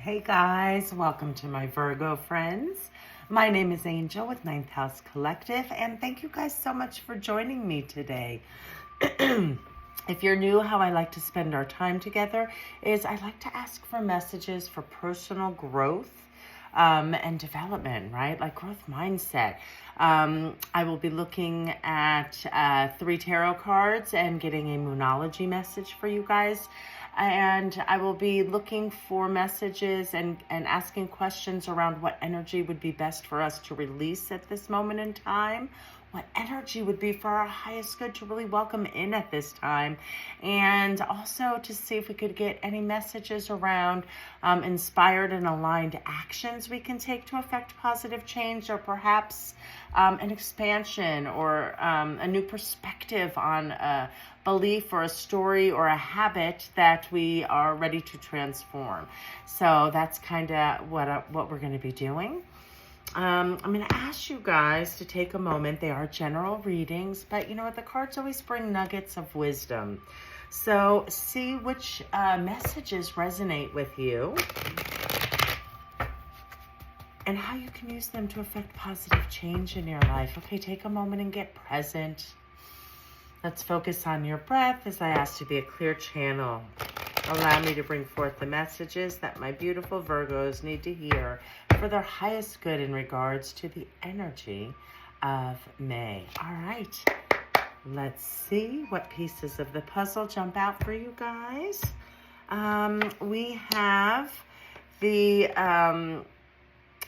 Hey guys, welcome to my Virgo friends. My name is Angel with Ninth House Collective, and thank you guys so much for joining me today. If you're new, how I like to spend our time together is I like to ask for messages for personal growth and development, right? Like growth mindset. I will be looking at 3 tarot cards and getting a Moonology message for you guys. And I will be looking for messages and asking questions around what energy would be best for us to release at this moment in time. What energy would be for our highest good to really welcome in at this time. And also to see if we could get any messages around inspired and aligned actions we can take to affect positive change, or perhaps an expansion or a new perspective on a belief or a story or a habit that we are ready to transform. So that's kind of what we're going to be doing. I'm going to ask you guys to take a moment. They are general readings, but you know what? The cards always bring nuggets of wisdom. So see which messages resonate with you and how you can use them to affect positive change in your life. Okay, take a moment and get present. Let's focus on your breath as I ask to be a clear channel. Allow me to bring forth the messages that my beautiful Virgos need to hear for their highest good in regards to the energy of May. All right, let's see what pieces of the puzzle jump out for you guys. We have the, I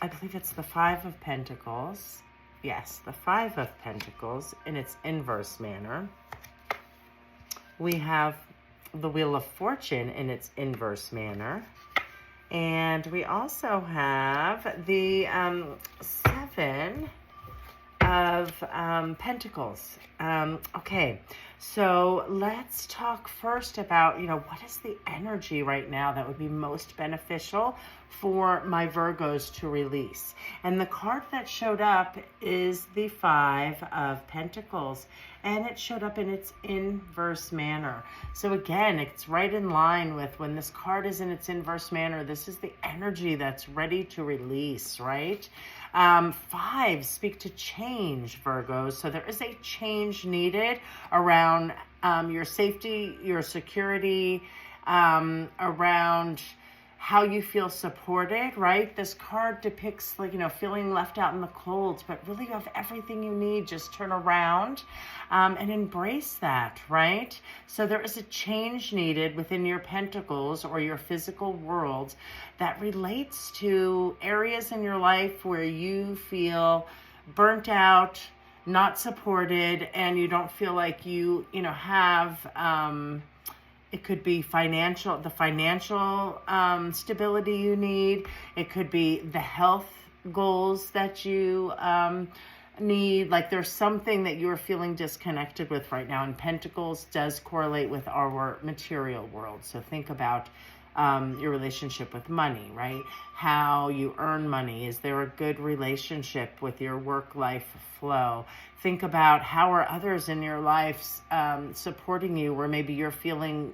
believe it's the 5 of Pentacles. Yes, the 5 of Pentacles in its inverse manner. We have the Wheel of Fortune in its inverse manner. And we also have the 7 of Pentacles. Okay, so let's talk first about, what is the energy right now that would be most beneficial for my Virgos to release. And the card that showed up is the 5 of Pentacles, and it showed up in its inverse manner. So again, it's right in line with when this card is in its inverse manner, this is the energy that's ready to release, right? 5 speak to change, Virgos. So there is a change needed around your safety, your security, around how you feel supported, right? This card depicts feeling left out in the cold, but really you have everything you need. Just turn around and embrace that, right? So there is a change needed within your pentacles or your physical world that relates to areas in your life where you feel burnt out, not supported, and you don't feel like you have it could be the financial stability you need. It could be the health goals that you need. Like there's something that you're feeling disconnected with right now. And Pentacles does correlate with our material world. So think about your relationship with money, right? How you earn money. Is there a good relationship with your work-life flow? Think about how are others in your life supporting you where maybe you're feeling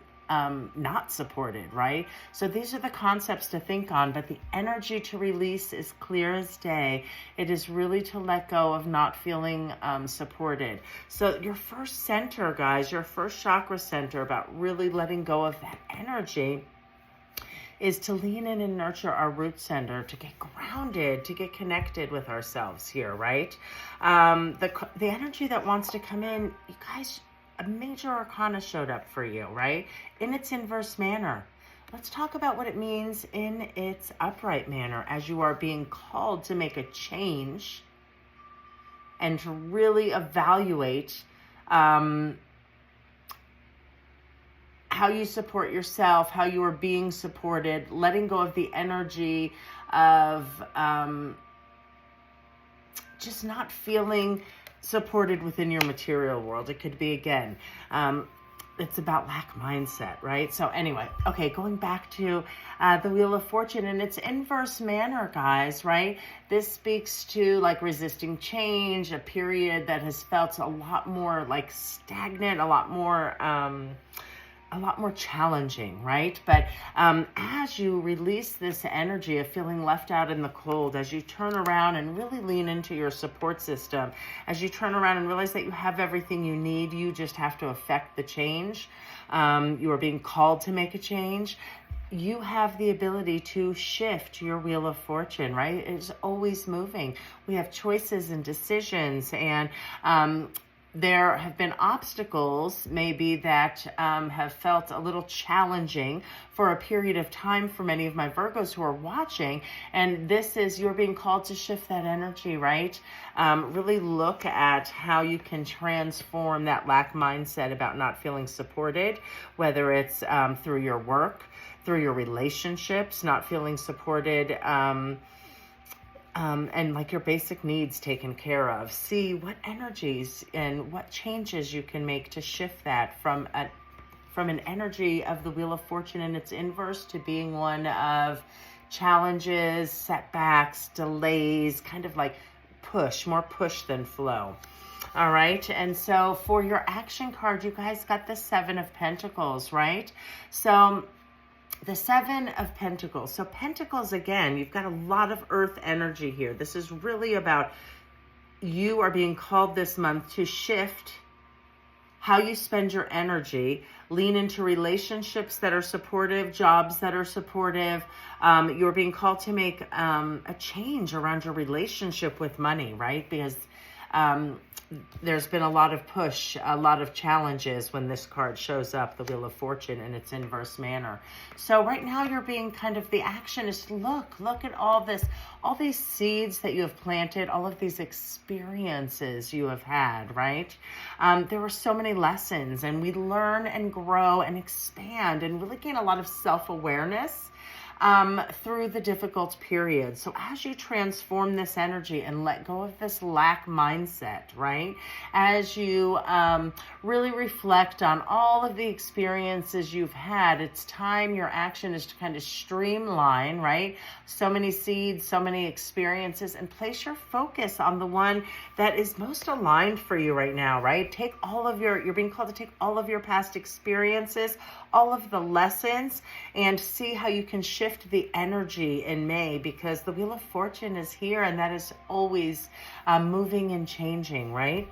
not supported, right? So these are the concepts to think on, but the energy to release is clear as day. It is really to let go of not feeling supported. So your first center, guys, your first chakra center about really letting go of that energy is to lean in and nurture our root center, to get grounded, to get connected with ourselves here, right? The energy that wants to come in, you guys, a major arcana showed up for you, right? In its inverse manner. Let's talk about what it means in its upright manner as you are being called to make a change and to really evaluate how you support yourself, how you are being supported, letting go of the energy of just not feeling supported within your material world. It could be, again, it's about lack mindset, right? So anyway, okay, going back to the Wheel of Fortune in its inverse manner, guys, right? This speaks to like resisting change, a period that has felt a lot more like stagnant, a lot more a lot more challenging, right? But as you release this energy of feeling left out in the cold, as you turn around and really lean into your support system, as you turn around and realize that you have everything you need, you just have to affect the change. You are being called to make a change. You have the ability to shift your wheel of fortune, right? It's always moving. We have choices and decisions, and there have been obstacles maybe that have felt a little challenging for a period of time for many of my Virgos who are watching. And this is, you're being called to shift that energy, right? Really look at how you can transform that lack mindset about not feeling supported, whether it's through your work, through your relationships, not feeling supported, and like your basic needs taken care of. See what energies and what changes you can make to shift that from an energy of the Wheel of Fortune in its inverse to being one of challenges, setbacks, delays, kind of like more push than flow. All right. And so for your action card, you guys got the Seven of Pentacles, right? So the Seven of Pentacles. So Pentacles, again, you've got a lot of earth energy here. This is really about you are being called this month to shift how you spend your energy, lean into relationships that are supportive, jobs that are supportive. You're being called to make a change around your relationship with money, right? Because there's been a lot of push, a lot of challenges when this card shows up, the Wheel of Fortune, in its inverse manner. So right now you're being kind of, the action is look at all this, all these seeds that you have planted, all of these experiences you have had, right? There were so many lessons, and we learn and grow and expand and really gain a lot of self-awareness through the difficult period. So as you transform this energy and let go of this lack mindset, right? As you really reflect on all of the experiences you've had, it's time, your action is to kind of streamline, right? So many seeds, so many experiences, and place your focus on the one that is most aligned for you right now, right? Take all of you're being called to take all of your past experiences, all of the lessons, and see how you can shift the energy in May, because the Wheel of Fortune is here, and that is always moving and changing, right?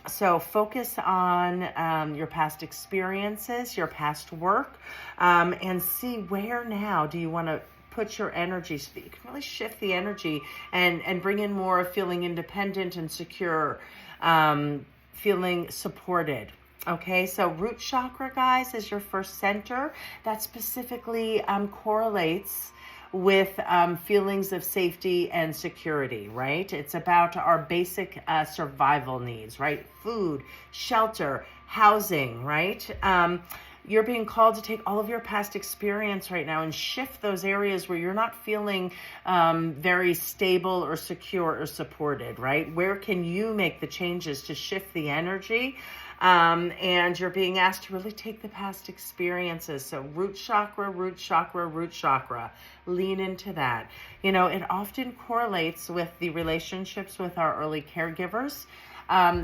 So focus on your past experiences, your past work, and see where now do you want to put your energy so that you can really shift the energy and bring in more of feeling independent and secure, feeling supported. Okay, so root chakra, guys, is your first center. That specifically correlates with feelings of safety and security, right? It's about our basic survival needs, right? Food, shelter, housing, right? You're being called to take all of your past experience right now and shift those areas where you're not feeling very stable or secure or supported, right? Where can you make the changes to shift the energy? And you're being asked to really take the past experiences. So root chakra, root chakra, root chakra. Lean into that. You know, it often correlates with the relationships with our early caregivers.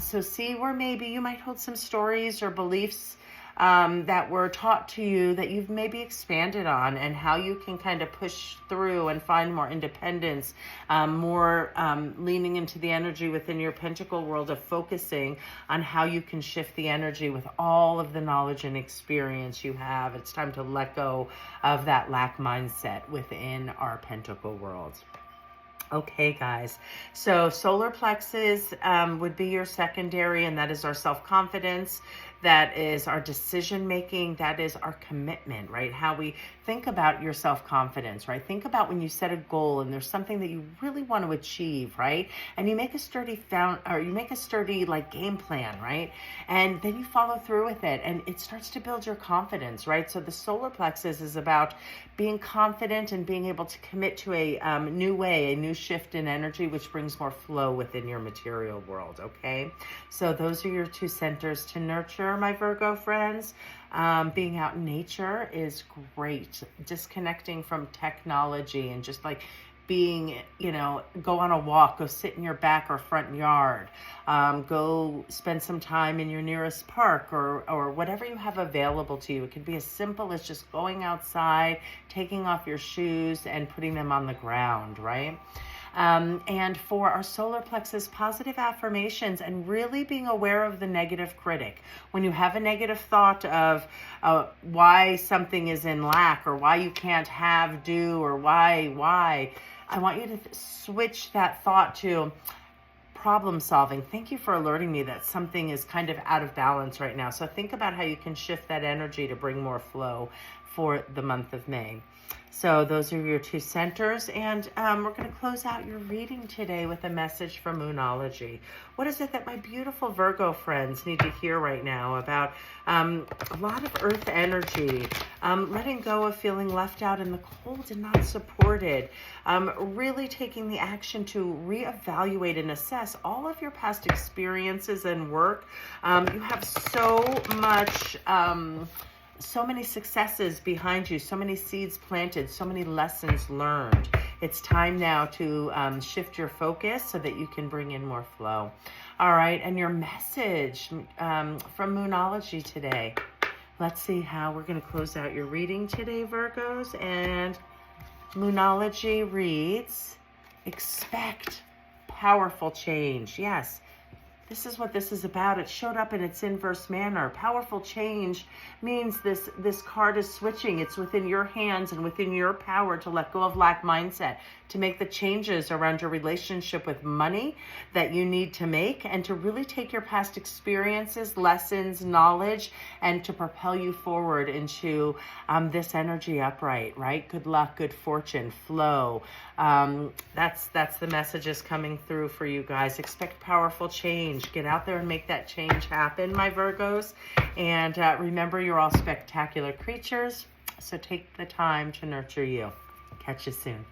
So see where maybe you might hold some stories or beliefs that were taught to you that you've maybe expanded on, and how you can kind of push through and find more independence, more leaning into the energy within your Pentacle world of focusing on how you can shift the energy with all of the knowledge and experience you have. It's time to let go of that lack mindset within our Pentacle world. Okay, guys, so solar plexus would be your secondary, and that is our self-confidence. That is our decision-making. That is our commitment, right? How we think about your self-confidence, right? Think about when you set a goal and there's something that you really want to achieve, right? And you make a sturdy like game plan, right? And then you follow through with it, and it starts to build your confidence, right? So the solar plexus is about being confident and being able to commit to a new way, a new shift in energy, which brings more flow within your material world, okay? So those are your two centers to nurture, my Virgo friends. Being out in nature is great. Disconnecting from technology and just like being, go on a walk, go sit in your back or front yard, go spend some time in your nearest park or whatever you have available to you. It can be as simple as just going outside, taking off your shoes and putting them on the ground, right? And for our solar plexus, positive affirmations and really being aware of the negative critic. When you have a negative thought of why something is in lack or why you can't have, do, or why, I want you to switch that thought to problem solving. Thank you for alerting me that something is kind of out of balance right now. So think about how you can shift that energy to bring more flow for the month of May. So those are your two centers, and we're going to close out your reading today with a message from Moonology. What is it that my beautiful Virgo friends need to hear right now about a lot of earth energy, letting go of feeling left out in the cold and not supported, really taking the action to reevaluate and assess all of your past experiences and work. You have so many successes behind you, so many seeds planted, so many lessons learned. It's time now to shift your focus so that you can bring in more flow. All right, and your message from Moonology today. Let's see how we're going to close out your reading today, Virgos. And Moonology reads, expect powerful change. Yes. This is what this is about. It showed up in its inverse manner. Powerful change means this card is switching. It's within your hands and within your power to let go of lack mindset, to make the changes around your relationship with money that you need to make, and to really take your past experiences, lessons, knowledge, and to propel you forward into this energy upright, right? Good luck, good fortune, flow. That's the messages coming through for you guys. Expect powerful change. Get out there and make that change happen, my Virgos. And remember, you're all spectacular creatures, so take the time to nurture you. Catch you soon.